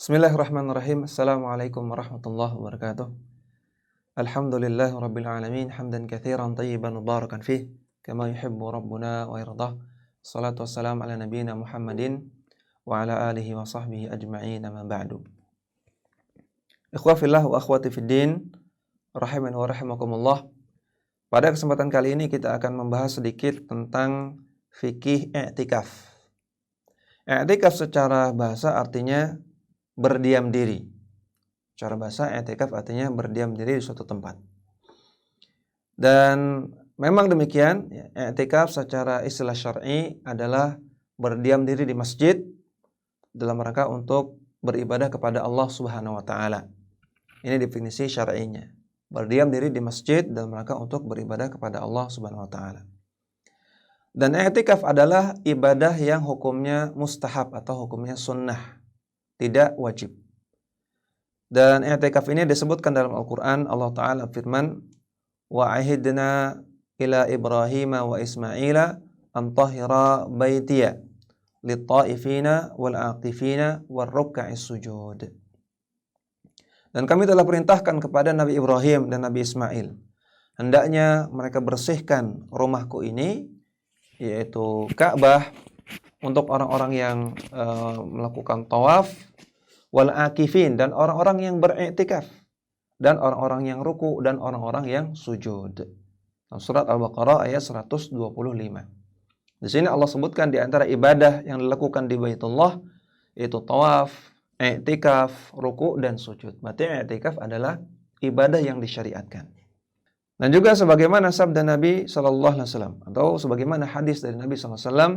Bismillahirrahmanirrahim. Assalamualaikum warahmatullahi wabarakatuh. Alhamdulillahi rabbil alamin hamdan katsiran tayyiban mubarakan fih kama yuhibbu rabbuna wa yardah. Salatu wassalamu ala nabiyyina Muhammadin wa ala alihi wa sahbihi ajma'in, amma ba'du. Ikhwah fillah wa akhwati fid din, rahiman wa rahimakumullah. Pada kesempatan kali ini kita akan membahas sedikit tentang fikih i'tikaf. I'tikaf secara bahasa artinya berdiam diri. Secara bahasa i'tikaf artinya berdiam diri di suatu tempat. Dan memang demikian, i'tikaf secara istilah syar'i adalah berdiam diri di masjid dalam rangka untuk beribadah kepada Allah Subhanahu wa taala. Ini definisi syar'inya. Berdiam diri di masjid dalam rangka untuk beribadah kepada Allah Subhanahu wa taala. Dan i'tikaf adalah ibadah yang hukumnya mustahab atau hukumnya sunnah, tidak wajib. Dan i'tikaf ini disebutkan dalam Al-Quran. Allah Ta'ala firman, wa ahidna ila Ibrahim wa Ismaila an tahira baitiya lit-ta'ifina wal-aqifina wal-ruka'is sujud. Dan kami telah perintahkan kepada Nabi Ibrahim dan Nabi Ismail, hendaknya mereka bersihkan rumahku ini, yaitu Ka'bah, untuk orang-orang yang melakukan tawaf, wal akifin, dan orang-orang yang beriktikaf, dan orang-orang yang ruku, dan orang-orang yang sujud. Surat Al-Baqarah ayat 125. Di sini Allah sebutkan di antara ibadah yang dilakukan di Baitullah yaitu tawaf, iktikaf, ruku, dan sujud. Berarti iktikaf adalah ibadah yang disyariatkan. Dan juga sebagaimana sabda Nabi sallallahu alaihi wasallam atau sebagaimana hadis dari Nabi sallallahu alaihi wasallam,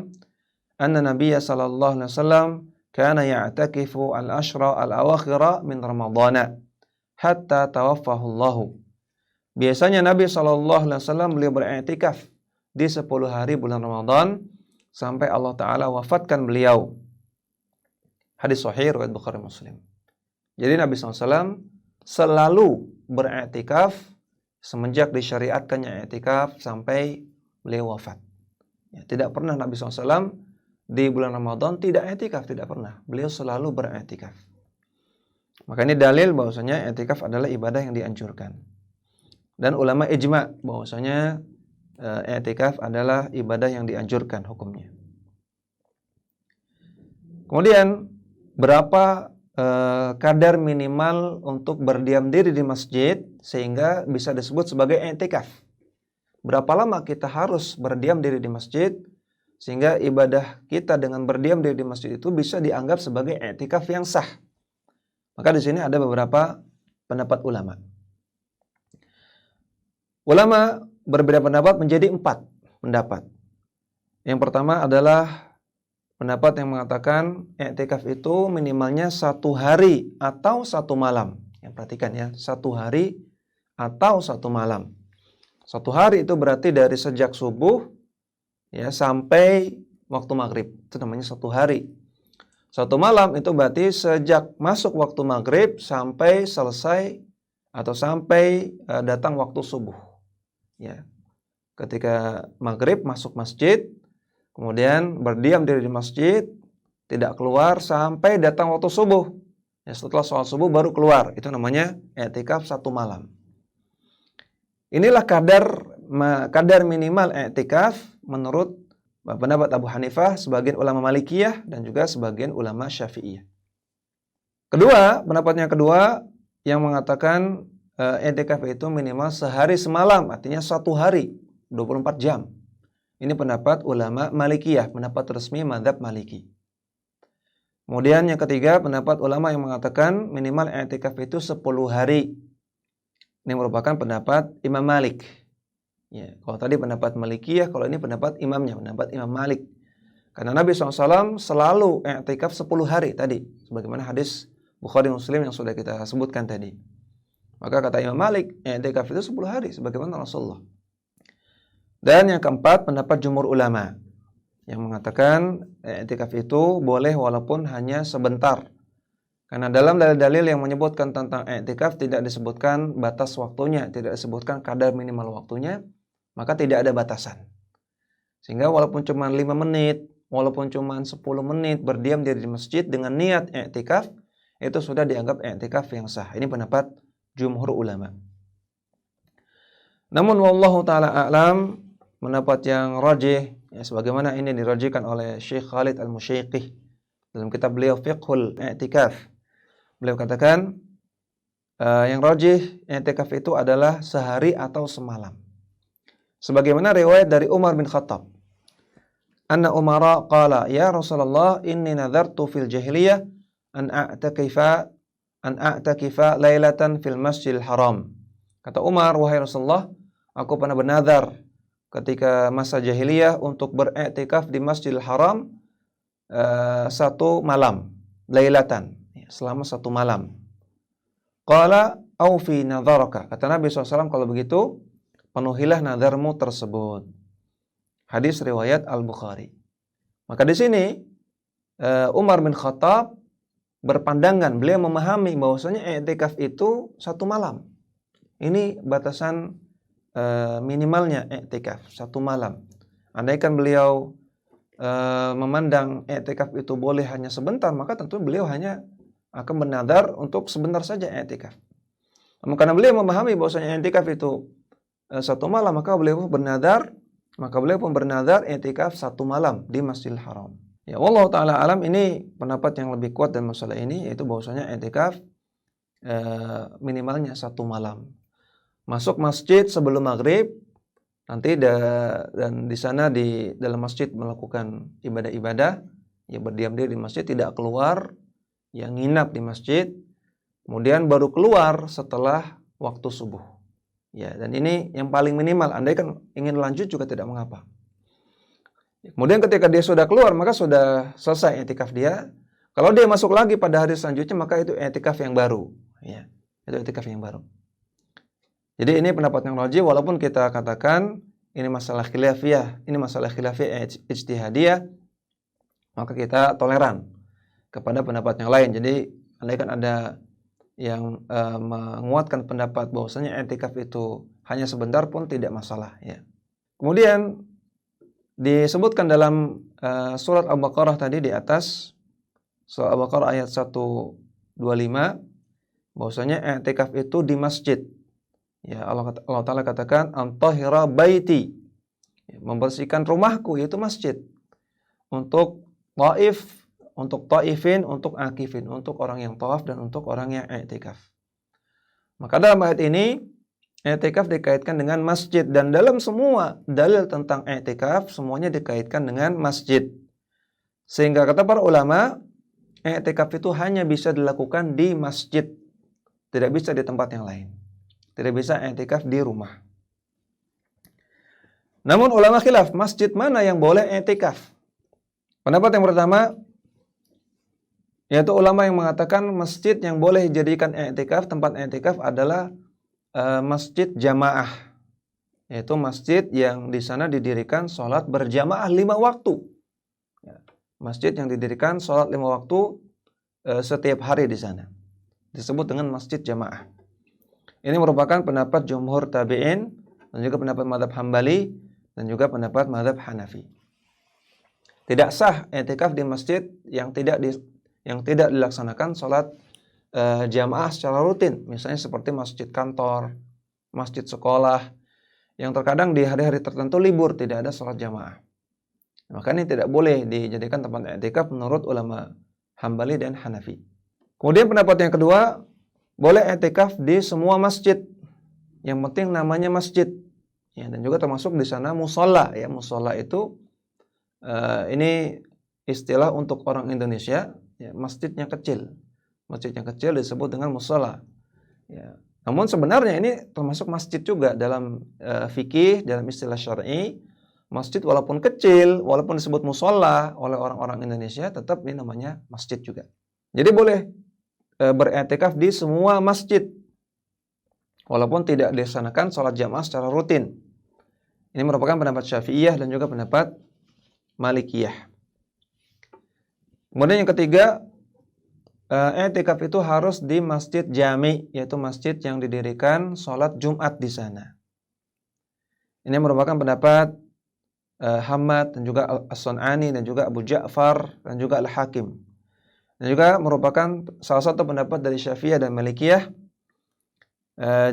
anna Nabiyya sallallahu alaihi wasallam kana ya'takifu al-ashra al-awakhira min Ramadhana hatta tawaffahu Allah. Biasanya Nabi sallallahu alaihi wasallam beliau beriktikaf di 10 hari bulan Ramadan sampai Allah taala wafatkan beliau. Hadis sahih riwayat Bukhari Muslim. Jadi Nabi sallallahu alaihi wasallam selalu beriktikaf semenjak disyariatkannya i'tikaf sampai beliau wafat. Ya, tidak pernah Nabi SAW di bulan Ramadan tidak i'tikaf, tidak pernah. Beliau selalu beriktikaf. Maka ini dalil bahwasanya i'tikaf adalah ibadah yang dianjurkan. Dan ulama ijma bahwasanya i'tikaf adalah ibadah yang dianjurkan hukumnya. Kemudian berapa kadar minimal untuk berdiam diri di masjid sehingga bisa disebut sebagai i'tikaf? Berapa lama kita harus berdiam diri di masjid sehingga ibadah kita dengan berdiam diri di masjid itu bisa dianggap sebagai i'tikaf yang sah? Maka di sini ada beberapa pendapat ulama. Ulama berbeda pendapat menjadi 4 pendapat. Yang pertama adalah pendapat yang mengatakan i'tikaf itu minimalnya 1 hari atau 1 malam. Ya, perhatikan ya, 1 hari atau 1 malam. 1 hari itu berarti dari sejak subuh ya sampai waktu maghrib. Itu namanya 1 hari. 1 malam itu berarti sejak masuk waktu maghrib sampai selesai atau sampai datang waktu subuh. Ya. Ketika maghrib masuk masjid, kemudian berdiam diri di masjid, tidak keluar sampai datang waktu subuh. Ya, setelah sholat subuh baru keluar. Itu namanya i'tikaf 1 malam. Inilah kadar minimal i'tikaf menurut pendapat Abu Hanifah, sebagian ulama Malikiyah, dan juga sebagian ulama Syafi'iyah. Kedua, pendapat yang kedua yang mengatakan i'tikaf itu minimal sehari semalam, artinya 1 hari, 24 jam. Ini pendapat ulama Malikiyah, pendapat resmi mazhab Maliki. Kemudian yang ketiga, pendapat ulama yang mengatakan minimal i'tikaf itu 10 hari. Ini merupakan pendapat Imam Malik. Ya, kalau tadi pendapat Malikiyah, kalau ini pendapat imamnya, pendapat Imam Malik. Karena Nabi SAW selalu i'tikaf 10 hari tadi, sebagaimana hadis Bukhari Muslim yang sudah kita sebutkan tadi. Maka kata Imam Malik, i'tikaf itu 10 hari, sebagaimana Rasulullah. Dan yang keempat, pendapat jumhur ulama yang mengatakan i'tikaf itu boleh walaupun hanya sebentar. Karena dalam dalil-dalil yang menyebutkan tentang i'tikaf tidak disebutkan batas waktunya, tidak disebutkan kadar minimal waktunya, maka tidak ada batasan. Sehingga walaupun cuma 5 menit, walaupun cuma 10 menit berdiam diri di masjid dengan niat i'tikaf, itu sudah dianggap i'tikaf yang sah. Ini pendapat jumhur ulama. Namun wallahu taala a'lam, pendapat yang rajih ya, sebagaimana ini dirajihkan oleh Syekh Khalid Al-Musyaiqih dalam kitab beliau Fiqhul I'tikaf. Beliau katakan yang rajih i'tikaf itu adalah sehari atau semalam. Sebagaimana riwayat dari Umar bin Khattab. Anna Umara qala, "Ya Rasulullah, inni nadhartu fil jahiliyah an a'takifa lailatan fil Masjidil Haram." Kata Umar, "Wahai Rasulullah, aku pernah bernazar ketika masa jahiliyah untuk beriktikaf di Masjidil Haram satu malam, lailatan, selama satu malam." Qala aufi nadharaka. Kata Nabi SAW, kalau begitu penuhilah nazarmu tersebut. Hadis riwayat Al-Bukhari. Maka di sini Umar bin Khattab berpandangan, beliau memahami bahwasanya i'tikaf itu satu malam. Ini batasan minimalnya i'tikaf, satu malam. Andaikan beliau memandang i'tikaf itu boleh hanya sebentar, maka tentu beliau hanya akan bernazar untuk sebentar saja i'tikaf. Namun karena beliau memahami bahwasanya i'tikaf itu satu malam, maka beliau pun bernazar i'tikaf satu malam di Masjidil Haram. Ya, wallahu taala alam, ini pendapat yang lebih kuat dalam masalah ini, yaitu bahwasanya i'tikaf minimalnya satu malam. Masuk masjid sebelum maghrib, nanti dan di sana di dalam masjid melakukan ibadah-ibadah, ya berdiam diri di masjid, tidak keluar, yang nginap di masjid, kemudian baru keluar setelah waktu subuh. Ya, dan ini yang paling minimal. Andai kan ingin lanjut juga tidak mengapa. Kemudian ketika dia sudah keluar, maka sudah selesai i'tikaf dia. Kalau dia masuk lagi pada hari selanjutnya, maka itu i'tikaf yang baru. Ya, itu i'tikaf yang baru. Jadi ini pendapat yang rajih, walaupun kita katakan ini masalah khilafiyah, ijtihadiyah, maka kita toleran kepada pendapat yang lain. Jadi andaikan ada yang menguatkan pendapat bahwasanya i'tikaf itu hanya sebentar pun tidak masalah ya. Kemudian disebutkan dalam surat Al-Baqarah tadi di atas, surat Al-Baqarah ayat 125, bahwasanya i'tikaf itu di masjid. Ya, Allah Ta'ala katakan antahira baiti, membersihkan rumahku, yaitu masjid, untuk taif, untuk taifin, untuk akifin, untuk orang yang tawaf dan untuk orang yang i'tikaf. Maka dalam ayat ini i'tikaf dikaitkan dengan masjid, dan dalam semua dalil tentang i'tikaf semuanya dikaitkan dengan masjid. Sehingga kata para ulama, i'tikaf itu hanya bisa dilakukan di masjid, tidak bisa di tempat yang lain. Tidak bisa i'tikaf di rumah. Namun ulama khilaf, masjid mana yang boleh i'tikaf? Pendapat yang pertama, yaitu ulama yang mengatakan masjid yang boleh dijadikan i'tikaf, tempat i'tikaf adalah masjid jamaah, yaitu masjid yang di sana didirikan sholat berjamaah 5 waktu. Masjid yang didirikan sholat 5 waktu setiap hari di sana disebut dengan masjid jamaah. Ini merupakan pendapat jumhur tabi'in, dan juga pendapat mazhab Hambali, dan juga pendapat mazhab Hanafi. Tidak sah i'tikaf di masjid yang tidak dilaksanakan sholat jamaah secara rutin, misalnya seperti masjid kantor, masjid sekolah, yang terkadang di hari-hari tertentu libur, tidak ada sholat jamaah. Maka ini tidak boleh dijadikan tempat i'tikaf menurut ulama Hambali dan Hanafi. Kemudian pendapat yang kedua, boleh i'tikaf di semua masjid, yang penting namanya masjid. Ya, dan juga termasuk di sana musola. Ya, musola itu ini istilah untuk orang Indonesia. Ya, masjidnya kecil. Masjid yang kecil disebut dengan musola. Ya. Namun sebenarnya ini termasuk masjid juga dalam fikih, dalam istilah syar'i. Masjid walaupun kecil, walaupun disebut musola oleh orang-orang Indonesia, tetap ini namanya masjid juga. Jadi boleh beriktikaf di semua masjid, walaupun tidak dilaksanakan sholat jamaah secara rutin. Ini merupakan pendapat Syafi'iyah dan juga pendapat Malikiyah. Kemudian yang ketiga, i'tikaf itu harus di masjid jami, yaitu masjid yang didirikan sholat Jumat di sana. Ini merupakan pendapat Hammad dan juga As-Sun'ani dan juga Abu Ja'far dan juga Al-Hakim. Dan juga merupakan salah satu pendapat dari Syafi'iyah dan Malikiyah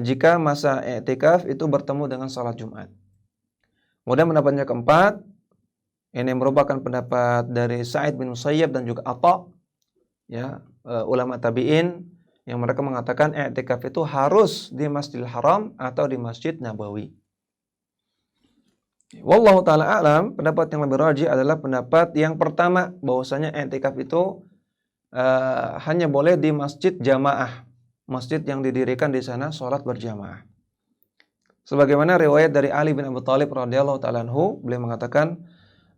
jika masa i'tikaf itu bertemu dengan salat Jumat. Kemudian pendapatnya keempat, ini merupakan pendapat dari Sa'id bin Musayyab dan juga Atha, ya, ulama tabi'in, yang mereka mengatakan i'tikaf itu harus di Masjidil Haram atau di Masjid Nabawi. Wallahu taala a'lam, pendapat yang lebih rajih adalah pendapat yang pertama, bahwasanya i'tikaf itu hanya boleh di masjid jamaah, masjid yang didirikan di sana sholat berjamaah. Sebagaimana riwayat dari Ali bin Abi Thalib radhiyallahu ta'ala anhu, beliau mengatakan,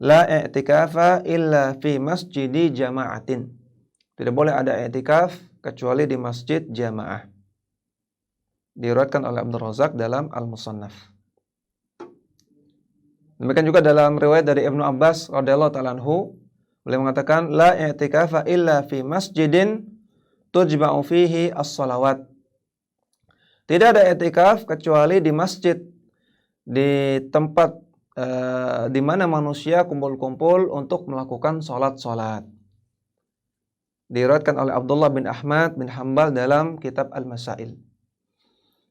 la i'tikafa illa fi masjidi jama'atin. Tidak boleh ada i'tikaf kecuali di masjid jamaah. Diriwayatkan oleh Abdul Razak dalam Al-Musannaf. Demikian juga dalam riwayat dari Ibnu Abbas radhiyallahu ta'ala anhu, beliau mengatakan, la i'tikafa illa fi masjidin tujma'u fihi as-salawat. Tidak ada i'tikaf kecuali di masjid, di tempat di mana manusia kumpul-kumpul untuk melakukan salat-salat. Diriwayatkan oleh Abdullah bin Ahmad bin Hanbal dalam kitab Al-Masail.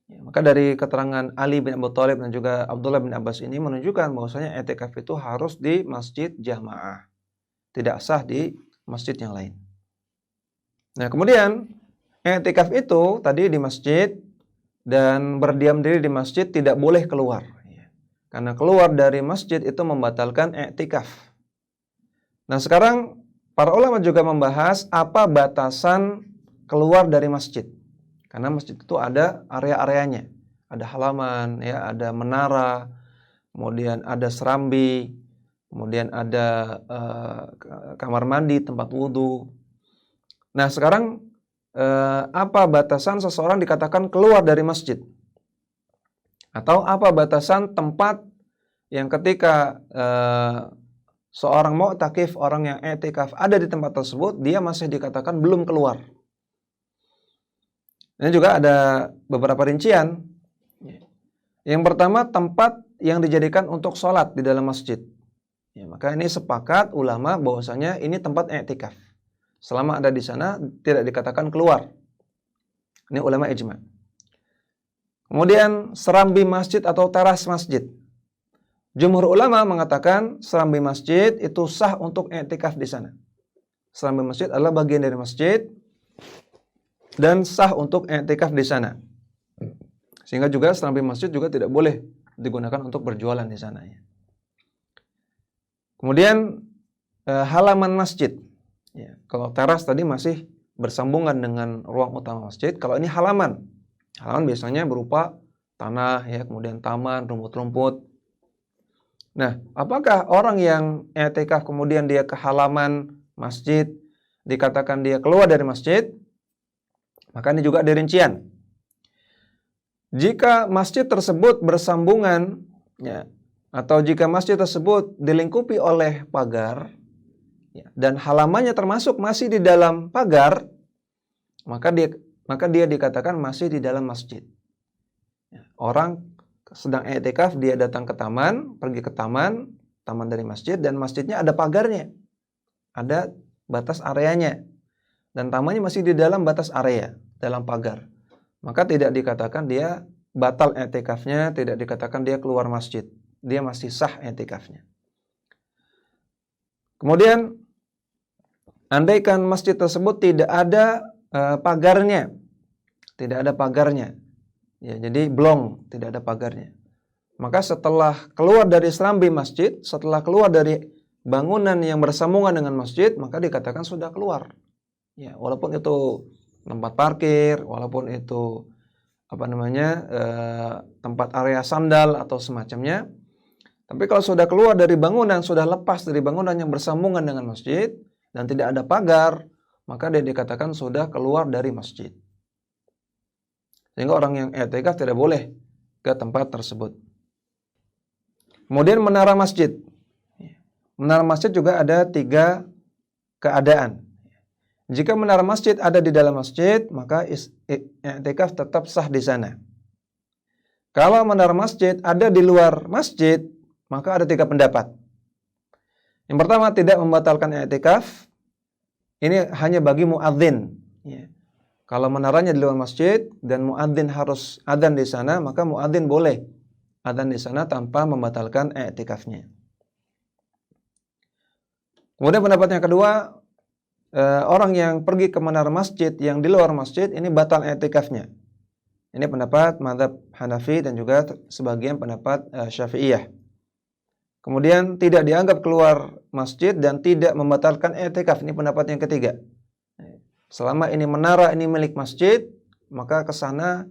Ya, maka dari keterangan Ali bin Abi Thalib dan juga Abdullah bin Abbas ini menunjukkan bahwasanya i'tikaf itu harus di masjid jamaah, tidak sah di masjid yang lain. Nah, kemudian i'tikaf itu tadi di masjid dan berdiam diri di masjid, tidak boleh keluar. Karena keluar dari masjid itu membatalkan i'tikaf. Nah, sekarang para ulama juga membahas apa batasan keluar dari masjid. Karena masjid itu ada area-areanya. Ada halaman, ya, ada menara, kemudian ada serambi, kemudian ada kamar mandi, tempat wudhu. Nah, sekarang apa batasan seseorang dikatakan keluar dari masjid? Atau apa batasan tempat yang ketika seorang mu'takif, orang yang i'tikaf ada di tempat tersebut, dia masih dikatakan belum keluar? Ini juga ada beberapa rincian. Yang pertama, tempat yang dijadikan untuk sholat di dalam masjid. Ya, maka ini sepakat ulama bahwasanya ini tempat i'tikaf. Selama ada di sana tidak dikatakan keluar. Ini ulama ijma. Kemudian serambi masjid atau teras masjid. Jumhur ulama mengatakan serambi masjid itu sah untuk i'tikaf di sana. Serambi masjid adalah bagian dari masjid dan sah untuk i'tikaf di sana. Sehingga juga serambi masjid juga tidak boleh digunakan untuk berjualan di sana. Kemudian halaman masjid. Ya, kalau teras tadi masih bersambungan dengan ruang utama masjid. Kalau ini halaman, halaman biasanya berupa tanah, ya, kemudian taman, rumput-rumput. Nah, apakah orang yang i'tikaf kemudian dia ke halaman masjid dikatakan dia keluar dari masjid? Maka ini juga ada rincian. Jika masjid tersebut bersambungan, ya, atau jika masjid tersebut dilingkupi oleh pagar, ya, dan halamannya termasuk masih di dalam pagar, maka dia dikatakan masih di dalam masjid. Ya, orang sedang i'tikaf, dia datang ke taman, pergi ke taman dari masjid, dan masjidnya ada pagarnya, ada batas areanya, dan tamannya masih di dalam batas area, dalam pagar. Maka tidak dikatakan dia batal i'tikafnya, tidak dikatakan dia keluar masjid. Dia masih sah i'tikafnya. Kemudian andaikan masjid tersebut tidak ada pagarnya, ya, jadi blong, tidak ada pagarnya, maka setelah keluar dari serambi masjid, setelah keluar dari bangunan yang bersambungan dengan masjid, maka dikatakan sudah keluar. Ya, walaupun itu tempat parkir, walaupun itu tempat area sandal atau semacamnya. Tapi kalau sudah keluar dari bangunan, sudah lepas dari bangunan yang bersambungan dengan masjid dan tidak ada pagar, maka dia dikatakan sudah keluar dari masjid. Sehingga orang yang i'tikaf tidak boleh ke tempat tersebut. Kemudian menara masjid. Menara masjid juga ada 3 keadaan. Jika menara masjid ada di dalam masjid, maka i'tikaf tetap sah di sana. Kalau menara masjid ada di luar masjid, maka ada 3 pendapat. Yang pertama, tidak membatalkan i'tikaf. Ini hanya bagi muadzin. Ya. Kalau menaranya di luar masjid dan muadzin harus adzan di sana, maka muadzin boleh adzan di sana tanpa membatalkan i'tikafnya. Kemudian pendapat yang kedua, orang yang pergi ke menara masjid yang di luar masjid ini batal i'tikafnya. Ini pendapat mazhab Hanafi dan juga sebagian pendapat Syafi'iyah. Kemudian tidak dianggap keluar masjid dan tidak membatalkan i'tikaf. Ini pendapat yang ketiga. Selama ini menara ini milik masjid, maka ke sana,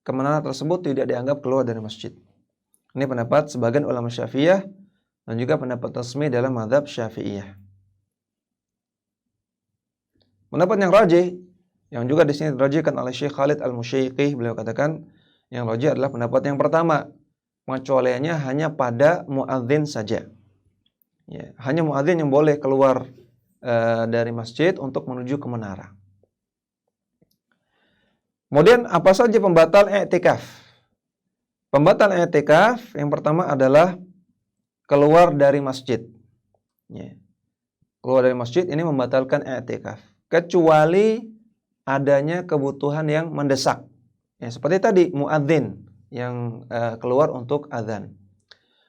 ke menara tersebut tidak dianggap keluar dari masjid. Ini pendapat sebagian ulama Syafi'iyah dan juga pendapat resmi dalam mazhab Syafi'iyah. Pendapat yang rajih, yang juga di sini dirajihkan oleh Syekh Khalid Al-Musyaiqi, beliau katakan yang rajih adalah pendapat yang pertama. Pengecualiannya hanya pada muadzin saja. Ya, hanya muadzin yang boleh keluar dari masjid untuk menuju ke menara. Kemudian apa saja pembatal i'tikaf? Pembatal i'tikaf yang pertama adalah keluar dari masjid. Ya. Keluar dari masjid ini membatalkan i'tikaf, kecuali adanya kebutuhan yang mendesak. Ya, seperti tadi muadzin yang keluar untuk azan,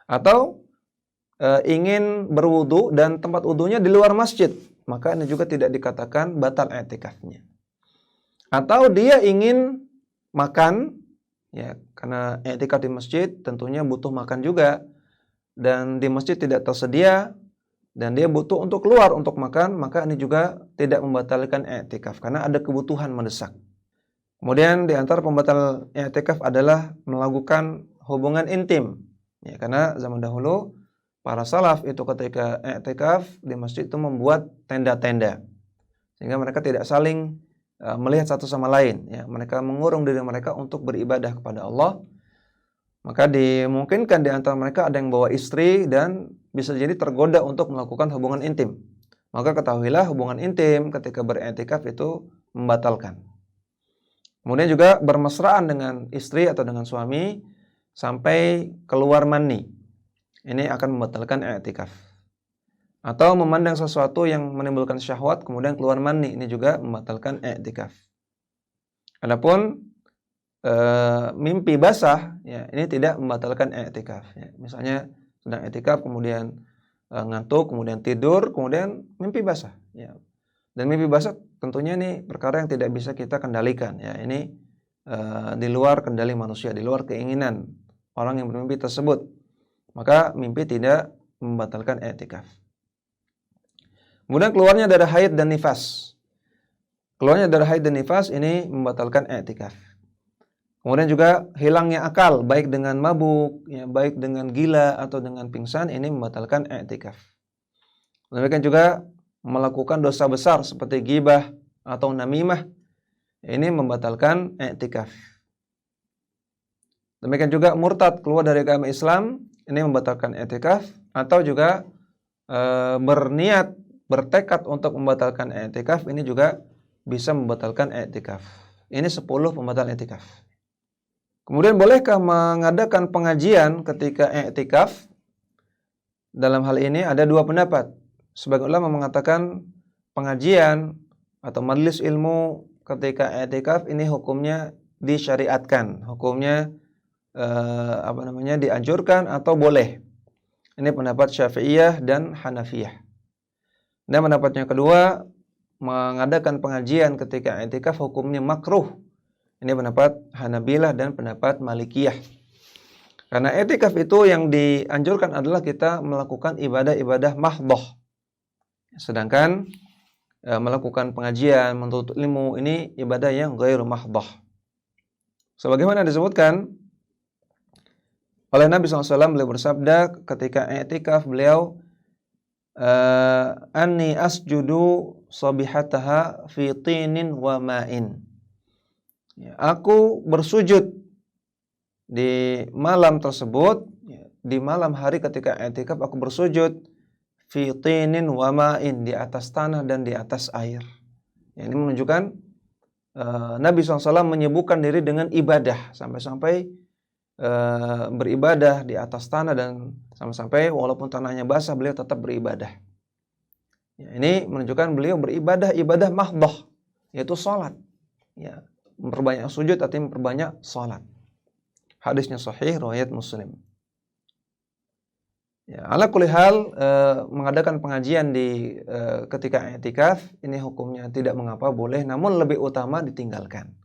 atau ingin berwudu dan tempat wudunya di luar masjid, maka ini juga tidak dikatakan batal i'tikafnya. Atau dia ingin makan, ya, karena i'tikaf di masjid tentunya butuh makan juga, dan di masjid tidak tersedia dan dia butuh untuk keluar untuk makan, maka ini juga tidak membatalkan i'tikaf karena ada kebutuhan mendesak. Kemudian di antara pembatal i'tikaf adalah melakukan hubungan intim. Ya, karena zaman dahulu para salaf itu ketika i'tikaf di masjid itu membuat tenda-tenda sehingga mereka tidak saling melihat satu sama lain. Ya, mereka mengurung diri mereka untuk beribadah kepada Allah. Maka dimungkinkan di antara mereka ada yang bawa istri dan bisa jadi tergoda untuk melakukan hubungan intim. Maka ketahuilah hubungan intim ketika beriktikaf itu membatalkan. Kemudian juga bermesraan dengan istri atau dengan suami sampai keluar mani. Ini akan membatalkan i'tikaf. Atau memandang sesuatu yang menimbulkan syahwat kemudian keluar mani, ini juga membatalkan i'tikaf. Adapun mimpi basah, ya, ini tidak membatalkan i'tikaf. Ya. Misalnya sedang i'tikaf kemudian ngantuk, kemudian tidur, kemudian mimpi basah. Ya. Dan mimpi basah tentunya ini perkara yang tidak bisa kita kendalikan. Ya, ini di luar kendali manusia, di luar keinginan orang yang bermimpi tersebut. Maka mimpi tidak membatalkan i'tikaf. Kemudian keluarnya darah haid dan nifas. Keluarnya darah haid dan nifas ini membatalkan i'tikaf. Kemudian juga hilangnya akal, baik dengan mabuk, ya, baik dengan gila atau dengan pingsan, ini membatalkan i'tikaf. Demikian juga melakukan dosa besar seperti ghibah atau namimah, ini membatalkan i'tikaf. Demikian juga murtad, keluar dari agama Islam, ini membatalkan i'tikaf. Atau juga berniat, bertekad untuk membatalkan i'tikaf, ini juga bisa membatalkan i'tikaf. Ini 10 pembatal i'tikaf. Kemudian bolehkah mengadakan pengajian ketika i'tikaf? Dalam hal ini ada dua pendapat. Sebagian ulama mengatakan pengajian atau majelis ilmu ketika i'tikaf ini hukumnya disyariatkan, hukumnya dianjurkan atau boleh. Ini pendapat Syafi'iyah dan Hanafiyah. Dan pendapatnya kedua, mengadakan pengajian ketika i'tikaf hukumnya makruh. Ini pendapat Hanabilah dan pendapat Malikiyah. Karena i'tikaf itu yang dianjurkan adalah kita melakukan ibadah-ibadah mahdhah. Sedangkan melakukan pengajian, menuntut ilmu, ini ibadah yang ghairu mahdhah. Sebagaimana disebutkan oleh Nabi SAW, beliau bersabda ketika i'tikaf beliau, anni asjudu sabihataha fi tinin wa ma'in. Ya, aku bersujud di malam tersebut, ya, di malam hari ketika i'tikaf aku bersujud fi tinin wa ma'in, di atas tanah dan di atas air. Ya, ini menunjukkan Nabi SAW menyibukkan diri dengan ibadah sampai-sampai beribadah di atas tanah dan sampai-sampai walaupun tanahnya basah beliau tetap beribadah. Ya, ini menunjukkan beliau beribadah ibadah mahdhah, yaitu salat. Ya, memperbanyak sujud artinya memperbanyak salat. Hadisnya sahih riwayat Muslim. Ya, ala kulli hal mengadakan pengajian di ketika i'tikaf ini hukumnya tidak mengapa, boleh, namun lebih utama ditinggalkan.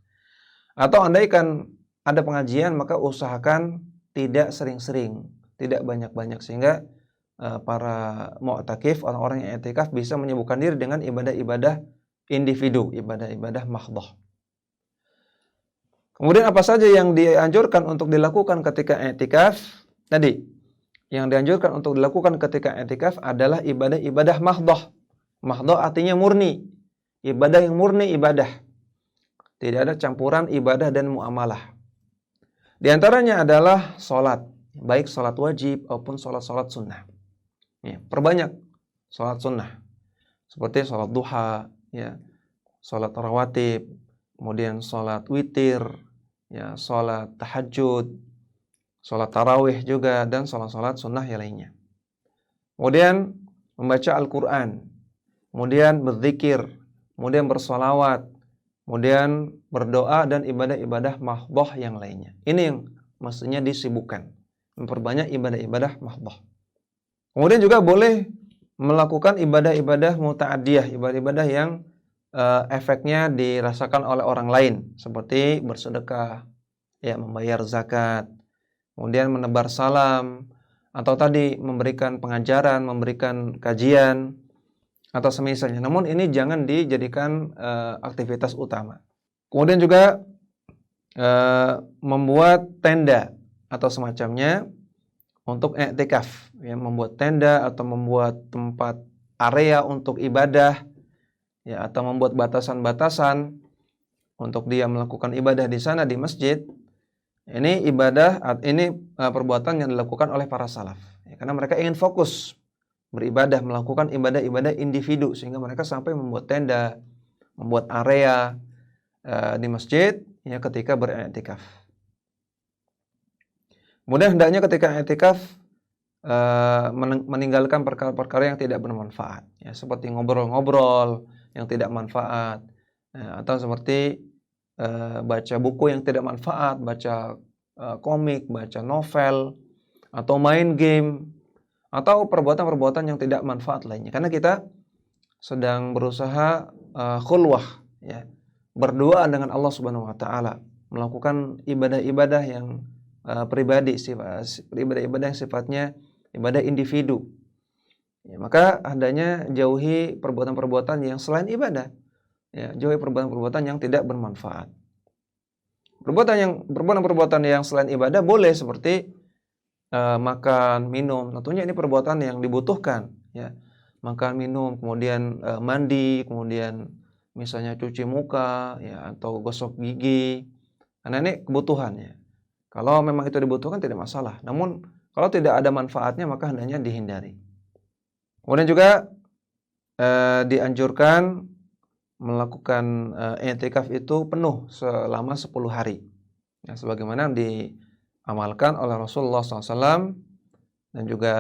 Atau andaikan ada pengajian maka usahakan tidak sering-sering, tidak banyak-banyak sehingga para mu'takif, orang-orang yang i'tikaf bisa menyibukkan diri dengan ibadah-ibadah individu, ibadah-ibadah mahdhah. Kemudian apa saja yang dianjurkan untuk dilakukan ketika i'tikaf? Tadi yang dianjurkan untuk dilakukan ketika i'tikaf adalah ibadah-ibadah mahdhah. Mahdhah artinya murni. Ibadah yang murni ibadah. Tidak ada campuran ibadah dan muamalah. Di antaranya adalah salat, baik salat wajib maupun salat-salat sunnah. Ya, perbanyak salat sunnah. Seperti salat duha, ya, salat rawatib, kemudian salat witir, ya, salat tahajud, salat tarawih juga, dan salat-salat sunnah yang lainnya. Kemudian membaca Al-Quran, kemudian berzikir, kemudian bersolawat, kemudian berdoa dan ibadah-ibadah mahdhah yang lainnya. Ini yang mestinya disibukkan, memperbanyak ibadah-ibadah mahdhah. Kemudian juga boleh melakukan ibadah-ibadah muta'addiyah, ibadah-ibadah yang efeknya dirasakan oleh orang lain, seperti bersedekah, ya, membayar zakat, kemudian menebar salam, atau tadi memberikan pengajaran, memberikan kajian, atau semisalnya. Namun ini jangan dijadikan aktivitas utama. Kemudian juga membuat tenda atau semacamnya untuk i'tikaf, ya, membuat tenda atau membuat tempat area untuk ibadah, ya, atau membuat batasan-batasan untuk dia melakukan ibadah di sana di masjid. Ini ibadah, ini perbuatan yang dilakukan oleh para salaf, ya, karena mereka ingin fokus beribadah, melakukan ibadah-ibadah individu, sehingga mereka sampai membuat tenda, membuat area di masjid, ya, ketika beriktikaf. Kemudian hendaknya ketika iktikaf meninggalkan perkara-perkara yang tidak bermanfaat, ya, seperti ngobrol-ngobrol yang tidak manfaat, ya, atau seperti baca buku yang tidak manfaat, baca komik, baca novel, atau main game, atau perbuatan-perbuatan yang tidak manfaat lainnya. Karena kita sedang berusaha khulwah, ya, berdua dengan Allah Subhanahu wa taala, melakukan ibadah-ibadah yang pribadi, ibadah-ibadah yang sifatnya ibadah individu. Ya, maka hendaknya jauhi perbuatan-perbuatan yang selain ibadah. Ya, jauhi perbuatan-perbuatan yang tidak bermanfaat. Perbuatan-perbuatan yang selain ibadah boleh, seperti makan, minum. Tentunya ini perbuatan yang dibutuhkan, ya. Makan, minum, kemudian mandi, kemudian misalnya cuci muka, ya, atau gosok gigi. Karena ini kebutuhan, ya. Kalau memang itu dibutuhkan tidak masalah. Namun kalau tidak ada manfaatnya maka hendaknya dihindari. Kemudian juga dianjurkan melakukan i'tikaf itu penuh selama 10 hari. Ya, sebagaimana diamalkan oleh Rasulullah SAW dan juga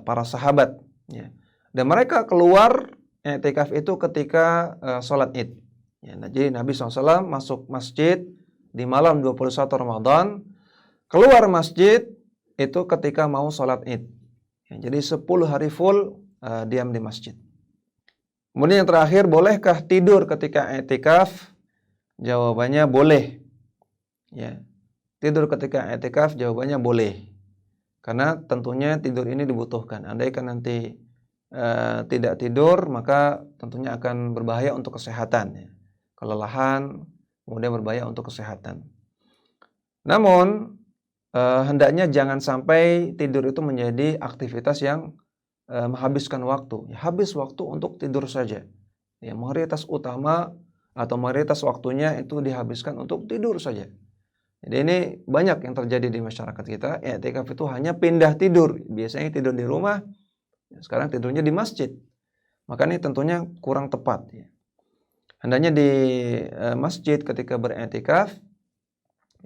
para sahabat. Ya. Dan mereka keluar i'tikaf itu ketika sholat Id. Ya, jadi Nabi SAW masuk masjid di malam 21 Ramadan, keluar masjid itu ketika mau sholat Id. Ya, jadi 10 hari full diam di masjid. Kemudian yang terakhir, bolehkah tidur ketika i'tikaf? Jawabannya boleh. Ya. Tidur ketika i'tikaf jawabannya boleh. Karena tentunya tidur ini dibutuhkan. Andaikan nanti tidak tidur, maka tentunya akan berbahaya untuk kesehatan, ya. Kelelahan, kemudian berbahaya untuk kesehatan. Namun hendaknya jangan sampai tidur itu menjadi aktivitas yang menghabiskan waktu. Ya, habis waktu untuk tidur saja. Ya, mayoritas utama atau mayoritas waktunya itu dihabiskan untuk tidur saja. Jadi ini banyak yang terjadi di masyarakat kita. I'tikaf itu hanya pindah tidur. Biasanya tidur di rumah, sekarang tidurnya di masjid. Maka ini tentunya kurang tepat, ya. Hendaknya di masjid ketika beriktikaf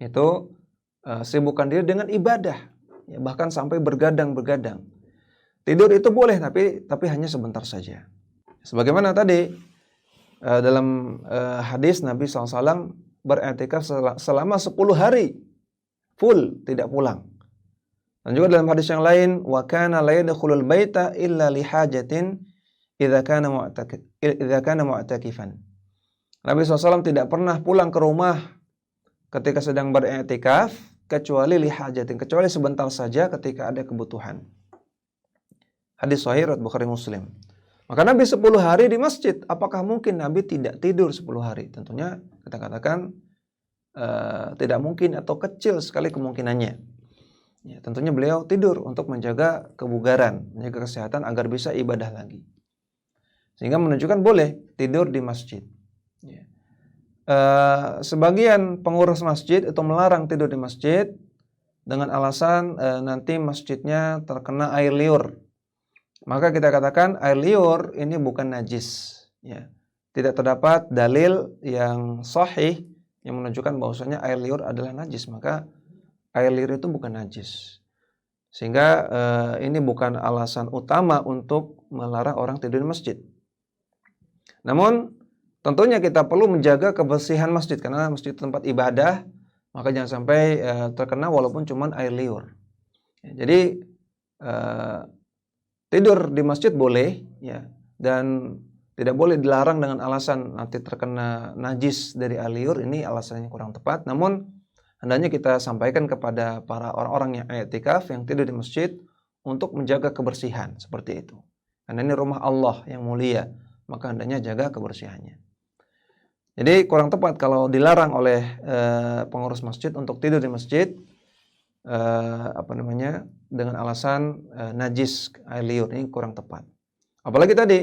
itu sibukkan diri dengan ibadah, ya, bahkan sampai bergadang-bergadang. Tidur itu boleh, tapi hanya sebentar saja. Sebagaimana tadi dalam hadis Nabi SAW beriktikaf selama 10 hari full, tidak pulang. Dan juga dalam hadis yang lain, wa kana la yadkhulul baita illa li hajatin idza kana mu'takifan. Nabi SAW tidak pernah pulang ke rumah ketika sedang beriktikaf kecuali li hajatin, kecuali sebentar saja ketika ada kebutuhan. Hadis sahih riwayat Bukhari Muslim. Maka Nabi 10 hari di masjid. Apakah mungkin Nabi tidak tidur 10 hari? Tentunya kita katakan tidak mungkin atau kecil sekali kemungkinannya. Ya, tentunya beliau tidur untuk menjaga kebugaran, menjaga kesehatan agar bisa ibadah lagi. Sehingga menunjukkan boleh tidur di masjid. Ya. Sebagian pengurus masjid itu melarang tidur di masjid dengan alasan nanti masjidnya terkena air liur. Maka kita katakan air liur ini bukan najis. Ya. Tidak terdapat dalil yang sahih yang menunjukkan bahwasanya air liur adalah najis. Maka air liur itu bukan najis. Sehingga ini bukan alasan utama untuk melarang orang tidur di masjid. Namun tentunya kita perlu menjaga kebersihan masjid karena masjid tempat ibadah, maka jangan sampai terkena walaupun cuma air liur. Ya, jadi tidur di masjid boleh, ya, dan tidak boleh dilarang dengan alasan nanti terkena najis dari air liur. Ini alasannya kurang tepat. Namun hendaknya kita sampaikan kepada para orang-orang yang i'tikaf yang tidur di masjid untuk menjaga kebersihan seperti itu. Karena ini rumah Allah yang mulia, maka hendaknya jaga kebersihannya. Jadi kurang tepat kalau dilarang oleh pengurus masjid untuk tidur di masjid dengan alasan najis air liur. Ini kurang tepat. Apalagi tadi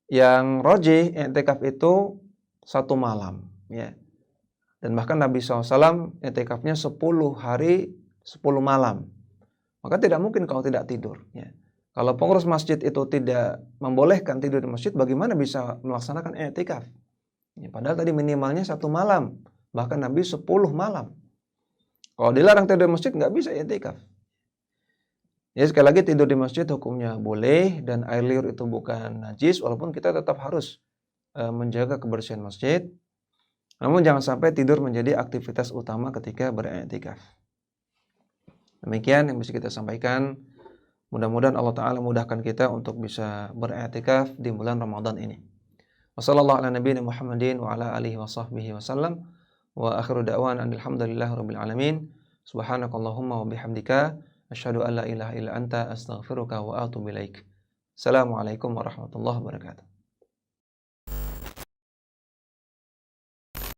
yang rajih i'tikaf itu 1 malam, ya. Dan bahkan Nabi SAW i'tikafnya 10 hari 10 malam. Maka tidak mungkin kalau tidak tidur, ya. Kalau pengurus masjid itu tidak membolehkan tidur di masjid, bagaimana bisa melaksanakan i'tikaf? Ya, padahal tadi minimalnya 1 malam, bahkan Nabi 10 malam. Kalau dilarang tidur di masjid nggak bisa i'tikaf. Ya, sekali lagi tidur di masjid hukumnya boleh dan air liur itu bukan najis, walaupun kita tetap harus menjaga kebersihan masjid. Namun jangan sampai tidur menjadi aktivitas utama ketika beriktikaf. Demikian yang bisa kita sampaikan. Mudah-mudahan Allah Ta'ala mudahkan kita untuk bisa beriktikaf di bulan Ramadan ini. Wassallallahu ala nabiyina Muhammadin wa ala alihi wa sahbihi wa sallam. Wa akhiru da'wana alhamdulillahi rabbil alamin. Subhanakallahumma wa bihamdika asyhadu an la ilaha illa anta astaghfiruka wa atubu ilaik. Assalamualaikum warahmatullahi wabarakatuh.